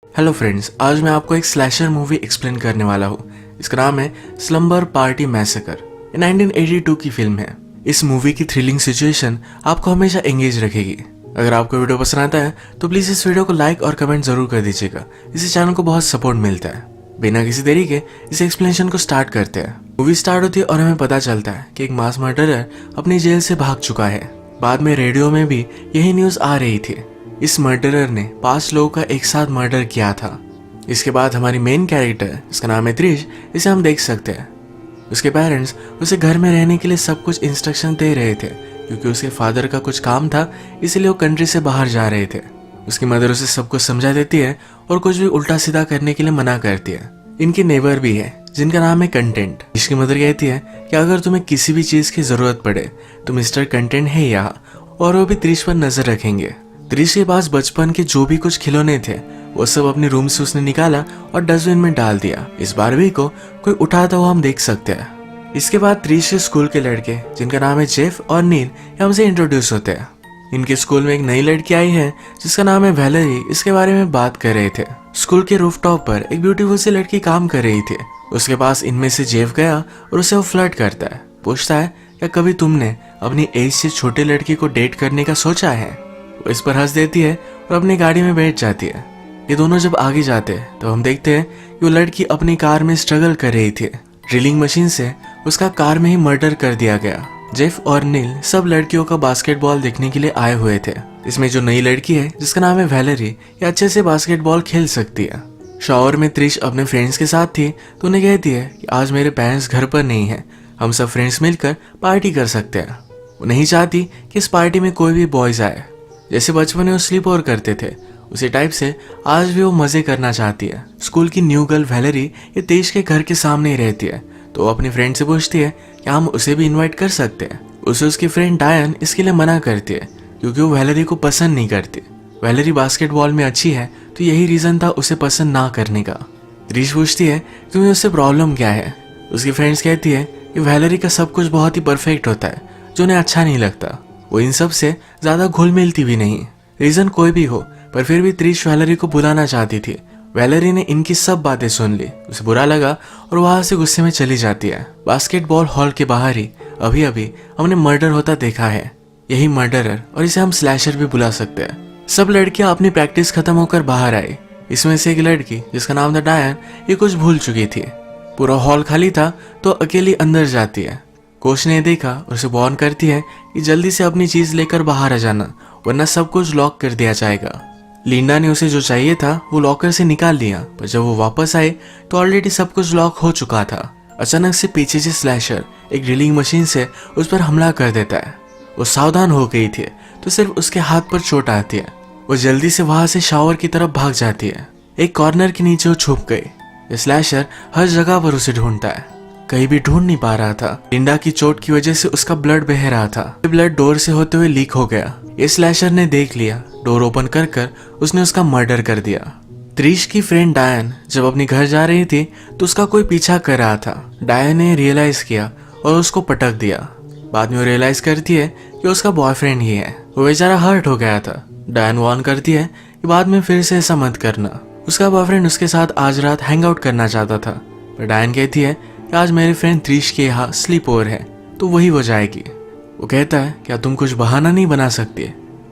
Hello friends, आज मैं आपको एक स्लैशर मूवी एक्सप्लेन करने वाला हूँ। इसका नाम है स्लम्बर पार्टी मैसेकर। ये 1982 की फिल्म है। इस मूवी की थ्रिलिंग सिचुएशन आपको हमेशा एंगेज रखेगी। अगर आपको वीडियो पसंद आता है तो प्लीज इस वीडियो को लाइक और कमेंट जरूर कर दीजिएगा। इससे चैनल को बहुत सपोर्ट मिलता है। बिना किसी देरी के इस एक्सप्लेनेशन को स्टार्ट करते हैं। मूवी स्टार्ट होती है और हमें पता चलता है कि एक मास मर्डरर अपनी जेल से भाग चुका है। बाद में रेडियो में भी यही न्यूज आ रही थी। इस मर्डरर ने 5 लोगों का एक साथ मर्डर किया था। इसके बाद हमारी मेन कैरेक्टर, इसका नाम है त्रिश, इसे हम देख सकते हैं। उसके पेरेंट्स उसे घर में रहने के लिए सब कुछ इंस्ट्रक्शन दे रहे थे, क्योंकि उसके फादर का कुछ काम था, इसलिए वो कंट्री से बाहर जा रहे थे। उसकी मदर उसे सब कुछ समझा देती है और कुछ भी उल्टा सीधा करने के लिए मना करती है। इनकी नेबर भी है जिनका नाम है कंटेंट। इसकी मदर कहती है कि अगर तुम्हें किसी भी चीज की जरूरत पड़े तो मिस्टर कंटेंट है यहाँ, और वो भी त्रिश पर नजर रखेंगे। त्रिश के पास बचपन के जो भी कुछ खिलौने थे वो सब अपने रूम से उसने निकाला और डस्टबिन में डाल दिया। इस बारबी को कोई उठाता हुआ हम देख सकते हैं। इसके बाद त्रिश के स्कूल के लड़के, जिनका नाम है जेफ और नील, हमसे इंट्रोड्यूस होते हैं। इनके स्कूल में एक नई लड़की आई है जिसका नाम है वैलेरी। इसके बारे में बात कर रहे थे। स्कूल के रूफटॉप पर एक ब्यूटीफुल सी लड़की काम कर रही थी। उसके पास इनमें से जेफ गया और उसे वो फ्लर्ट करता है। पूछता है, क्या कभी तुमने अपनी एज से छोटे लड़की को डेट करने का सोचा है? वो इस पर हंस देती है और अपनी गाड़ी में बैठ जाती है। ये दोनों जब आगे जाते हैं तो हम देखते हैं कि वो लड़की अपनी कार में स्ट्रगल कर रही थी। ड्रिलिंग मशीन से उसका कार में ही मर्डर कर दिया गया। जेफ और नील सब लड़कियों का बास्केटबॉल देखने के लिए आए हुए थे। इसमें जो नई लड़की है जिसका नाम है वैलेरी, ये अच्छे से बास्केटबॉल खेल सकती है। शॉवर में त्रिश अपने फ्रेंड्स के साथ थी तो उन्हें कहती है कि आज मेरे पेरेंट्स घर पर नहीं है, हम सब फ्रेंड्स मिलकर पार्टी कर सकते हैं। वो नहीं चाहती कि इस पार्टी में कोई भी बॉयज आए। जैसे बचपन में वो स्लीप ओवर करते थे उसी टाइप से आज भी वो मजे करना चाहती है। स्कूल की न्यू गर्ल वैलेरी ये तेज के घर के सामने ही रहती है, तो वो अपनी फ्रेंड से पूछती है कि हम उसे भी इनवाइट कर सकते हैं। उसे उसकी फ्रेंड डायन इसके लिए मना करती है, क्योंकि वो वैलेरी को पसंद नहीं करती। वैलेरी बास्केटबॉल में अच्छी है तो यही रीजन था उसे पसंद ना करने का। त्रिश पूछती है तुम्हें उससे प्रॉब्लम क्या है। उसकी फ्रेंड्स कहती है कि वैलेरी का सब कुछ बहुत ही परफेक्ट होता है जो उन्हें अच्छा नहीं लगता। वो इन सब से ज्यादा घुल मिलती भी नहीं। रीजन कोई भी हो, पर फिर भी त्रिश वैलेरी को बुलाना चाहती थी। वैलेरी ने इनकी सब बातें सुन ली, उसे बुरा लगा और वहां से गुस्से में चली जाती है। बास्केटबॉल हॉल के बाहर ही अभी अभी हमने मर्डर होता देखा है। यही मर्डरर, और इसे हम स्लैशर भी बुला सकते हैं। सब लड़कियां अपनी प्रैक्टिस खत्म होकर बाहर आई। इसमें से एक लड़की जिसका नाम था डायन, ये कुछ भूल चुकी थी। पूरा हॉल खाली था तो अकेली अंदर जाती है। कोच ने देखा और उसे वार्न करती है कि जल्दी से अपनी चीज लेकर बाहर आ जाना, वरना सब कुछ लॉक कर दिया जाएगा। लिंडा ने उसे जो चाहिए था वो लॉकर से निकाल लिया, पर जब वो वापस आए तो ऑलरेडी सब कुछ लॉक हो चुका था। अचानक से पीछे से स्लैशर एक ड्रिलिंग मशीन से उस पर हमला कर देता है। वो सावधान हो गई थी तो सिर्फ उसके हाथ पर चोट आती है। वो जल्दी से वहां से शावर की तरफ भाग जाती है। एक कॉर्नर के नीचे वो छुप गई। स्लैशर हर जगह पर उसे ढूंढता है, कहीं भी ढूंढ नहीं पा रहा था। लिंडा की चोट की वजह से उसका ब्लड बह रहा था। ब्लड डोर से होते हुए लीक हो गया। ये स्लैशर ने देख लिया। डोर ओपन कर उसने उसका मर्डर कर दिया। त्रिश की फ्रेंड डायन जब अपने घर जा रही थी तो उसका कोई पीछा कर रहा था। डायन ने रियलाइज किया और उसको पटक दिया। बाद में वो रियलाइज करती है कि उसका बॉयफ्रेंड ही है। वो बेचारा हर्ट हो गया था। डायन वार्न करती है कि बाद में फिर से ऐसा मत करना। उसका बॉयफ्रेंड उसके साथ आज रात हैंग आउट करना चाहता था, पर डायन कहती है कि आज मेरे फ्रेंड त्रिश के यहाँ स्लीप ओवर है तो वही वो जाएगी। वो कहता है क्या तुम कुछ बहाना नहीं बना सकती?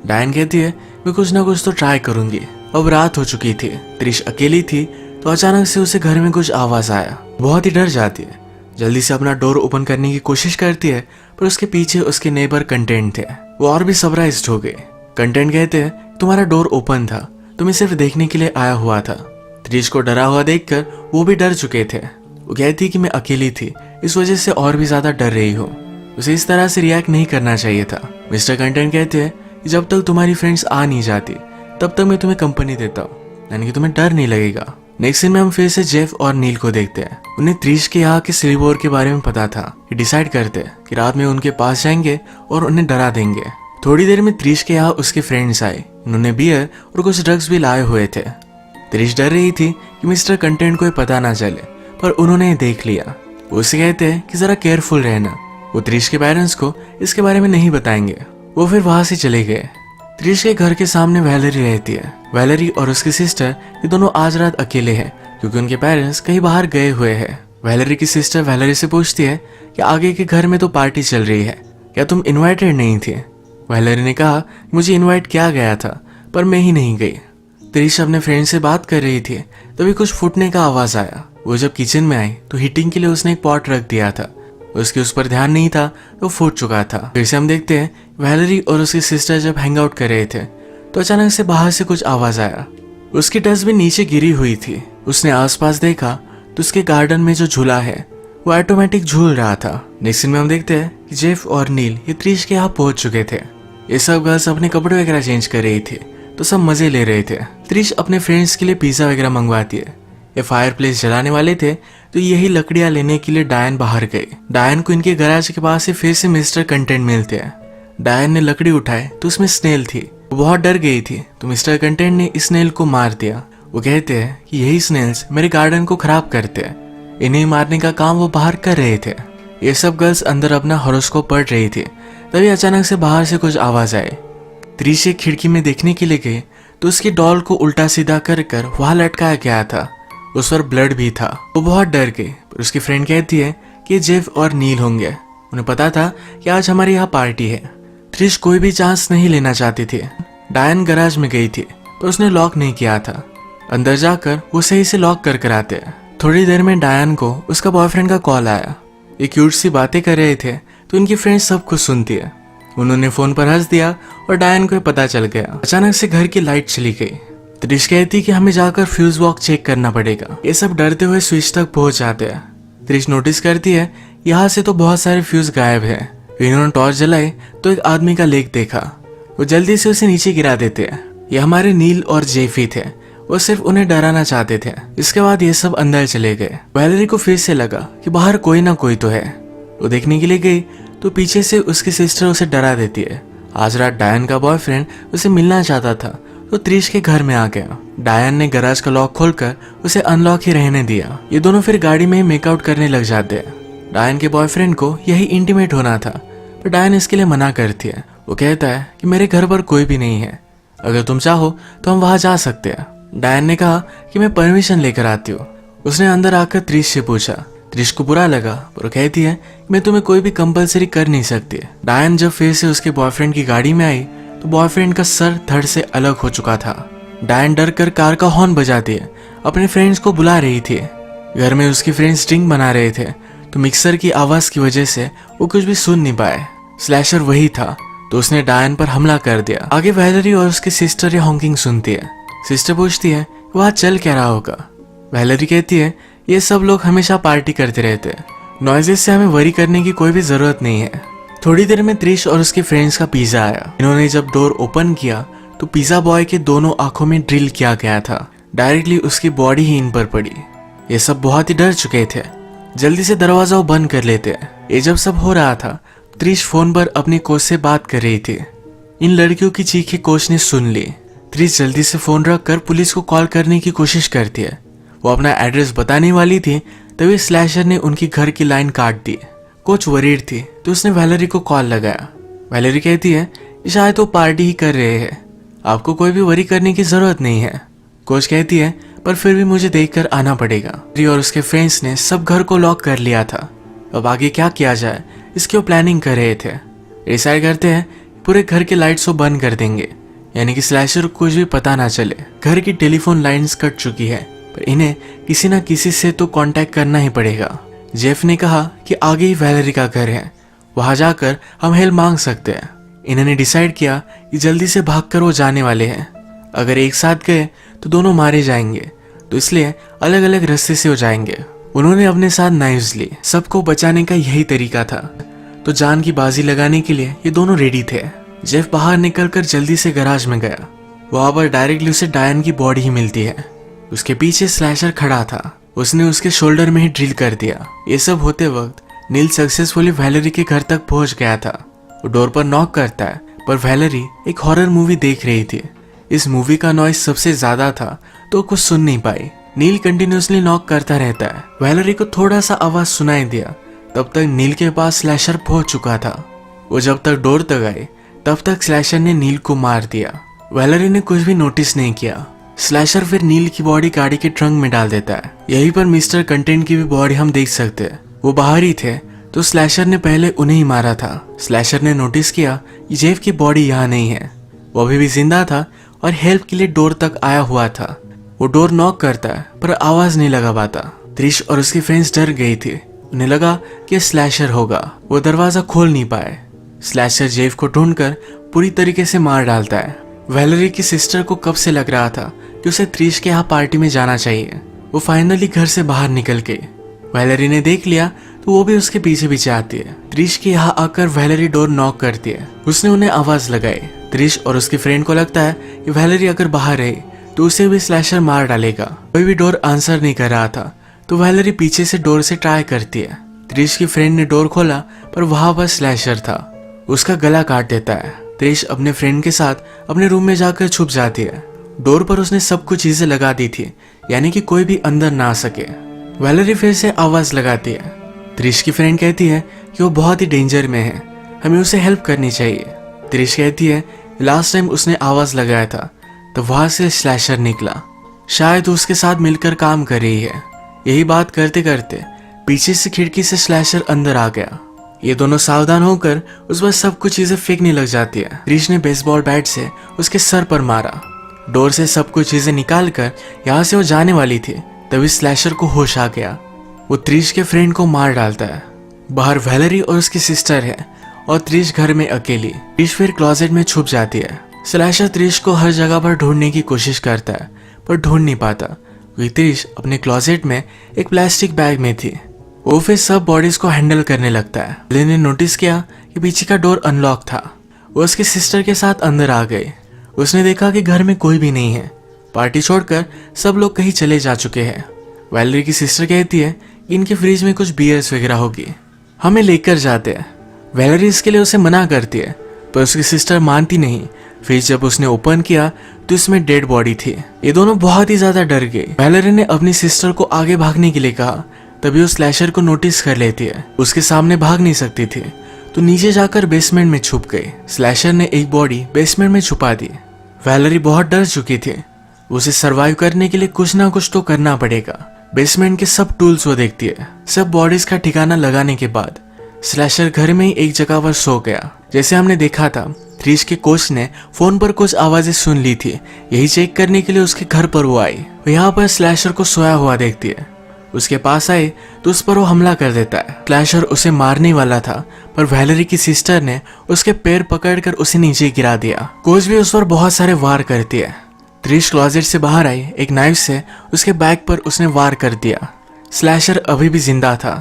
डायन कहती है मैं कुछ ना कुछ तो ट्राई करूंगी। अब रात हो चुकी थी। त्रिश अकेली थी तो अचानक से उसे घर में कुछ आवाज आया। बहुत ही डर जाती है। जल्दी से अपना डोर ओपन करने की कोशिश करती है, पर उसके पीछे उसके नेबर कंटेंट थे। वो और भी सरप्राइज्ड हो गए। कंटेंट कहते हैं तुम्हारा डोर ओपन था, तुम्हें सिर्फ देखने के लिए आया हुआ था। त्रिश को डरा हुआ देखकर वो भी डर चुके थे। वो कहती कि मैं अकेली थी, इस वजह से और भी ज्यादा डर रही हूँ। उसे इस तरह से रिएक्ट नहीं करना चाहिए था। मिस्टर कंटेंट कहते हैं कि जब तक तुम्हारी फ्रेंड्स आ नहीं जाती तब तक मैं तुम्हें कंपनी देता हूँ, यानी कि तुम्हें डर नहीं लगेगा। नेक्स्ट सीन में हम फिर से जेफ और नील को देखते हैं। उन्हें त्रिश के यहाँ के स्लीप ओवर के बारे में पता था। ये डिसाइड करते हैं कि रात में उनके पास जाएंगे और उन्हें डरा देंगे। थोड़ी देर में त्रिश के यहाँ उसके फ्रेंड्स आए। उन्होंने बियर और कुछ ड्रग्स भी लाए हुए थे। त्रिश डर रही थी कि मिस्टर कंटेंट को पता ना चले, पर उन्होंने देख लिया। वो उसे कहते हैं कि जरा केयरफुल रहना। वो त्रिश के पेरेंट्स को इसके बारे में नहीं बताएंगे। वो फिर वहां से चले गए। त्रिश के घर के सामने वैलेरी रहती है। वैलेरी और उसकी सिस्टर ये दोनों आज रात अकेले हैं क्योंकि उनके पेरेंट्स कहीं बाहर गए हुए हैं। वैलेरी की सिस्टर वैलेरी से पूछती है कि आगे के घर में तो पार्टी चल रही है, क्या तुम इनवाइटेड नहीं थे? वैलेरी ने कहा मुझे इनवाइट किया गया था पर मैं ही नहीं गई। त्रिश अपने फ्रेंड से बात कर रही थी तभी कुछ फूटने का आवाज आया। वो जब किचन में आई तो हीटिंग के लिए उसने एक पॉट रख दिया था, उसके उस पर ध्यान नहीं था तो फूट चुका था। फिर से हम देखते हैं वैलेरी और उसकी सिस्टर जब हैंग आउट कर रहे थे तो अचानक से बाहर से कुछ आवाज आया। उसकी डस्टबिन नीचे गिरी हुई थी। उसने आसपास देखा तो उसके गार्डन में जो झूला है वो ऑटोमेटिक झूल रहा था। नेक्स्ट सीन में हम देखते हैं कि जेफ और नील ये त्रिश के यहाँ पहुंच चुके थे। ये सब गर्ल्स अपने कपड़े वगैरह चेंज कर रही थी तो सब मजे ले रहे थे। त्रिश अपने फ्रेंड्स के लिए पिज्जा वगैरह मंगवाती है। ये फायर प्लेस जलाने वाले थे तो यही लकड़ियां लेने के लिए डायन बाहर गई। डायन को इनके गैराज के पास से फिर से मिस्टर कंटेंट मिलते हैं। डायन ने लकड़ी उठाई तो उसमें स्नेल थी। वो बहुत डर गई थी तो मिस्टर कंटेंट ने स्नेल को मार दिया। वो कहते हैं कि यही स्नेल्स मेरे गार्डन को खराब करते हैं। इन्हें मारने का काम वो बाहर कर रहे थे। ये सब गर्ल्स अंदर अपना हॉरोस्कोप पढ़ रही थी तभी अचानक से बाहर से कुछ आवाज आई। त्रिश एक खिड़की में देखने के लिए गई तो उसकी डॉल को उल्टा सीधा कर वहां लटकाया गया था। उस पर ब्लड भी था। वो बहुत डर गई पर उसकी फ्रेंड कहती है कि जेफ और नील होंगे। उन्हें पता था कि आज हमारे यहाँ पार्टी है। त्रिश कोई भी चांस नहीं लेना चाहती थी। डायन गैराज में गई थी पर उसने लॉक नहीं किया था। अंदर जाकर वो सही से लॉक कर आते हैं। थोड़ी देर में डायन को उसका बॉयफ्रेंड का कॉल आया। ये क्यूट सी बातें कर रहे थे तो उनकी फ्रेंड सब कुछ सुनती है। उन्होंने फोन पर हंस दिया और डायन को पता चल गया। अचानक से घर की लाइट चली गई। त्रिश कहती कि हमें जाकर फ्यूज बॉक्स चेक करना पड़ेगा। ये सब डरते हुए स्विच तक पहुंच जाते हैं। त्रिश नोटिस करती है यहाँ से तो बहुत सारे फ्यूज गायब है। इन्होंने टॉर्च जलाई तो एक आदमी का लेग देखा। वो जल्दी से उसे नीचे गिरा देते हैं। ये हमारे नील और जेफी थे। वो सिर्फ उन्हें डराना चाहते थे। इसके बाद ये सब अंदर चले गए। वैलेरी को फिर से लगा कि बाहर कोई ना कोई तो है। वो देखने के लिए गई तो पीछे से उसकी सिस्टर उसे डरा देती है। आज रात डायन का बॉयफ्रेंड उसे मिलना चाहता था तो त्रिश के घर में आ गया। डायन ने गैराज का लॉक खोलकर उसे अनलॉक ही रहने दिया। ये दोनों फिर गाड़ी में ही मेकआउट करने लग जाते हैं। डायन के बॉयफ्रेंड को यही इंटीमेट होना था पर डायन इसके लिए मना करती है। वो कहता है कि मेरे घर पर कोई भी नहीं है, अगर तुम चाहो तो हम वहां जा सकते हैं। डायन ने कहा कि मैं परमिशन लेकर आती हूँ। उसने अंदर आकर त्रिश से पूछा। त्रिश को बुरा लगा पर वो कहती है मैं तुम्हें कोई भी कंपलसरी कर नहीं सकती। डायन जब फिर से उसके बॉयफ्रेंड की गाड़ी में आई तो बॉयफ्रेंड का सर धड़ से अलग हो चुका था। डायन डर कर कार का हॉर्न बजाती है, अपने फ्रेंड्स को बुला रही थी। घर में उसके फ्रेंड्स ड्रिंक बना रहे थे तो मिक्सर की आवाज की वजह से वो कुछ भी सुन नहीं पाए। स्लैशर वही था तो उसने डायन पर हमला कर दिया। आगे वैलेरी और उसकी सिस्टर ये हॉकिंग सुनती है। सिस्टर पूछती है वहां चल क्या रहा होगा। वैलेरी कहती है ये सब लोग हमेशा पार्टी करते रहते हैं, नॉइजेस से हमें वरी करने की कोई भी जरूरत नहीं है। थोड़ी देर में त्रिश और उसके फ्रेंड्स का पिज्जा आया। इन्होंने जब डोर ओपन किया तो पिज्जा बॉय के दोनों आंखों में ड्रिल किया गया था। डायरेक्टली उसकी बॉडी ही इन पर पड़ी। ये सब बहुत ही डर चुके थे। जल्दी से दरवाजा बंद कर लेते हैं। ये जब सब हो रहा था त्रिश फोन पर अपनी कोच से बात कर रही थी। इन लड़कियों की चीखें कोच ने सुन ली। त्रिश जल्दी से फोन रखकर पुलिस को कॉल करने की कोशिश करती है। वो अपना एड्रेस बताने वाली थी तभी स्लैशर ने उनकी घर की लाइन काट दी। कोच वरीड थी तो उसने वैलेरी को कॉल लगाया। वैलेरी कहती है शायद वो पार्टी ही कर रहे हैं, आपको कोई भी वरी करने की जरूरत नहीं है। कोच कहती है पर फिर भी मुझे देखकर आना पड़ेगा। और उसके फ्रेंड्स ने सब घर को लॉक कर लिया था। अब आगे क्या किया जाए इसकी वो प्लानिंग कर रहे थे। डिसाइड करते हैं पूरे घर के लाइट्स को बंद कर देंगे, यानी कि स्लैशर को कुछ भी पता ना चले। घर की टेलीफोन लाइंस कट चुकी है पर इन्हें किसी न किसी से तो कांटेक्ट करना ही पड़ेगा। जेफ ने कहा कि आगे ही वैलेरी का घर है, वहां जाकर हम हेल्प मांग सकते हैं। इन्होंने डिसाइड किया कि जल्दी से भागकर वो जाने वाले हैं। अगर एक साथ गए तो दोनों मारे जाएंगे तो इसलिए अलग अलग रास्ते से हो जाएंगे। उन्होंने अपने साथ नाइफ्स ली। सबको बचाने का यही तरीका था तो जान की बाजी लगाने के लिए ये दोनों रेडी थे। जेफ बाहर निकलकर जल्दी से गैराज में गया। वहां पर डायरेक्टली उसे डायन की बॉडी ही मिलती है। उसके पीछे स्लैशर खड़ा था। उसने उसके शोल्डर में ही ड्रिल कर दिया। ये सब होते वक्त नील सक्सेसफुली वैलेरी के घर तक पहुंच गया था। वो डोर पर नॉक करता है पर वैलेरी एक हॉरर मूवी देख रही थी। इस मूवी का नॉइज सबसे ज्यादा था तो कुछ सुन नहीं पाई। नील कंटिन्यूसली नॉक करता रहता है। वैलेरी को थोड़ा सा आवाज सुनाई दिया। तब तक नील के पास स्लैशर पहुंच चुका था। वो जब तक डोर तक आए तब तक स्लैशर ने नील को मार दिया। वैलेरी ने कुछ भी नोटिस नहीं किया। स्लैशर फिर नील की बॉडी गाड़ी के ट्रंक में डाल देता है। यहीं पर मिस्टर कंटेंट की भी बॉडी हम देख सकते हैं। वो बाहर ही थे तो स्लैशर ने पहले उन्हें ही मारा था। स्लैशर ने नोटिस किया कि जेफ की बॉडी यहाँ नहीं है। वो अभी भी जिंदा था और हेल्प के लिए डोर तक आया हुआ था। वो डोर नॉक करता है पर आवाज नहीं लगा पाता। त्रिश और उसकी फ्रेंड्स डर गई थी। उन्हें लगा कि स्लैशर होगा। वो दरवाजा खोल नहीं पाए। स्लैशर जेफ को ढूंढकर पूरी तरीके से मार डालता है। वैलेरी की सिस्टर को कब से लग रहा था कि उसे त्रिश के यहाँ पार्टी में जाना चाहिए। वो फाइनली घर से बाहर निकल के वैलेरी ने देख लिया तो वो भी उसके पीछे पीछे आती है। त्रिश के यहाँ आकर वैलेरी डोर नॉक करती है। उसने उन्हें आवाज लगाई। त्रिश और उसकी फ्रेंड को लगता है कि वैलेरी अगर बाहर रही तो उसे भी स्लैशर मार डालेगा। कोई भी डोर आंसर नहीं कर रहा था तो वैलेरी पीछे से डोर से ट्राई करती है। त्रिश की फ्रेंड ने डोर खोला पर वहां पर स्लैशर था। उसका गला काट देता है। त्रिश अपने फ्रेंड के साथ अपने रूम में जाकर छुप जाती है। डोर पर उसने सब कुछ चीजें लगा दी थी, यानी कि कोई भी अंदर ना आ सके। वैलेरी फिर से आवाज लगाती है। त्रिश की फ्रेंड कहती है कि वो बहुत ही डेंजर में है, हमें उसे हेल्प करनी चाहिए। त्रिश कहती है लास्ट टाइम उसने आवाज लगाया था तो वहां से स्लैशर निकला, शायद उसके साथ मिलकर काम कर रही है। यही बात करते करते पीछे से खिड़की से स्लैशर अंदर आ गया। ये दोनों सावधान होकर उस पर सब कुछ चीजें फेंकने लग जाती है। त्रिश ने बेसबॉल बैट से उसके सर पर मारा। डोर से सब कुछ चीजें निकाल कर यहाँ से वो जाने वाली थी तभी स्लैशर को होश आ गया। वो त्रिश के फ्रेंड को मार डालता है। बाहर वैलेरी और उसकी सिस्टर है और त्रिश घर में अकेली। त्रिश फिर क्लोजेट में छुप जाती है। स्लैशर त्रिश को हर जगह पर ढूंढने की कोशिश करता है पर ढूंढ नहीं पाता क्योंकि त्रिश अपने क्लोजेट में एक प्लास्टिक बैग में थी। वो फिर सब बॉडीज को हैंडल करने लगता है। वैलेरी ने नोटिस किया कि पीछे का डोर अनलॉक था। वो उसकी सिस्टर के साथ अंदर आ गई। उसने देखा कि घर में कोई भी नहीं है। पार्टी छोड़कर सब लोग कहीं चले जा चुके हैं। वैलेरी की सिस्टर कहती है कि इनके फ्रिज में कुछ बियर्स वगैरह होगी, हमें लेकर जाते हैं। वैलेरी इसके लिए उसे मना करती है पर उसकी सिस्टर मानती नहीं। फिर जब उसने ओपन किया तो इसमें डेड बॉडी थी। ये दोनों बहुत ही ज्यादा डर गए। वैलेरी ने अपनी सिस्टर को आगे भागने के लिए कहा तभी वो स्लैशर को नोटिस कर लेती है। उसके सामने भाग नहीं सकती थी तो नीचे जाकर बेसमेंट में छुप गई। स्लैशर ने एक बॉडी बेसमेंट में छुपा दी। वैलेरी बहुत डर चुकी थी। उसे सरवाइव करने के लिए कुछ ना कुछ तो करना पड़ेगा। बेसमेंट के सब टूल्स वो देखती है। सब बॉडीज का ठिकाना लगाने के बाद स्लैशर घर में ही एक जगह पर सो गया। जैसे हमने देखा था त्रिश के कोच ने फोन पर कुछ आवाजें सुन ली थी। यही चेक करने के लिए उसके घर पर वो आई। वो यहाँ पर स्लैशर को सोया हुआ देखती है। उसके पास आए तो उस पर वो हमला कर देता है। स्लैशर उसे मारने वाला था पर वैलेरी की सिस्टर ने उसके पैर पकड़कर उसे नीचे गिरा दिया। कोच भी उस पर बहुत सारे वार करती है। त्रिश क्लोजेट से बाहर आई। एक नाइफ से उसके बैक पर उसने वार कर दिया। स्लैशर अभी भी जिंदा था।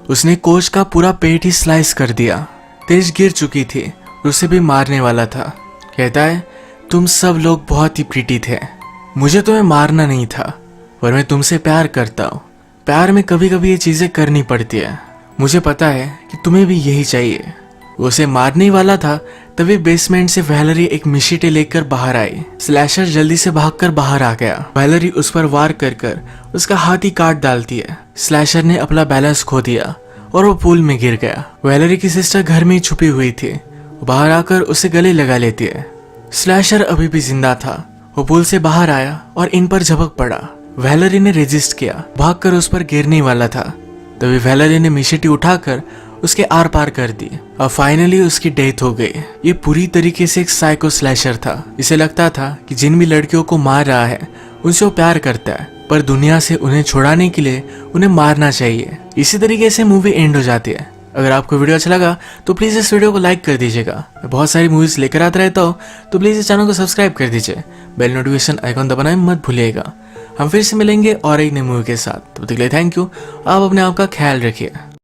उसने कोच का पूरा पेट ही स्लाइस कर दिया। त्रिश गिर चुकी थी, उसे भी मारने वाला था। कहता है तुम सब लोग बहुत ही प्रीटी थे, मुझे तुम्हें मारना नहीं था पर मैं तुमसे प्यार करता हूँ। प्यार में कभी कभी ये चीजें करनी पड़ती है। मुझे पता है कि तुम्हें भी यही चाहिए। वो उसे मारने वाला था तभी बेसमेंट से वैलेरी एक मिशीटे लेकर बाहर आई। स्लैशर जल्दी से भागकर बाहर आ गया। वैलेरी उस पर वार कर उसका हाथ ही काट डालती है। स्लैशर ने अपना बैलेंस खो दिया और वो पूल में गिर गया। वैलेरी की सिस्टर घर में ही छुपी हुई थी। वो बाहर आकर उसे गले लगा लेती है। स्लैशर अभी भी जिंदा था। वो पूल से बाहर आया और इन पर झपक पड़ा। वैलेरी ने रेजिस्ट किया, भागकर उस पर गिरने वाला था तभी वैलेरी ने मिशीटी उठाकर उसके आर पार कर दी और फाइनली उसकी डेथ हो गई। ये पूरी तरीके से एक साइको स्लैशर था। इसे लगता था कि जिन भी लड़कियों को मार रहा है उनसे वो प्यार करता है पर दुनिया से उन्हें छुड़ाने के लिए उन्हें मारना चाहिए। इसी तरीके से मूवी एंड हो जाती है। अगर आपको वीडियो अच्छा लगा तो प्लीज इस वीडियो को लाइक कर दीजिएगा। मैं बहुत सारी मूवीज लेकर आता रहता हूँ तो प्लीज इस चैनल को सब्सक्राइब कर दीजिए। बेल नोटिफिकेशन आइकॉन दबाना मत भूलिएगा। हम फिर से मिलेंगे और एक नई मूवी के साथ। तब तक के लिए थैंक यू। आप अपने आप का ख्याल रखिए।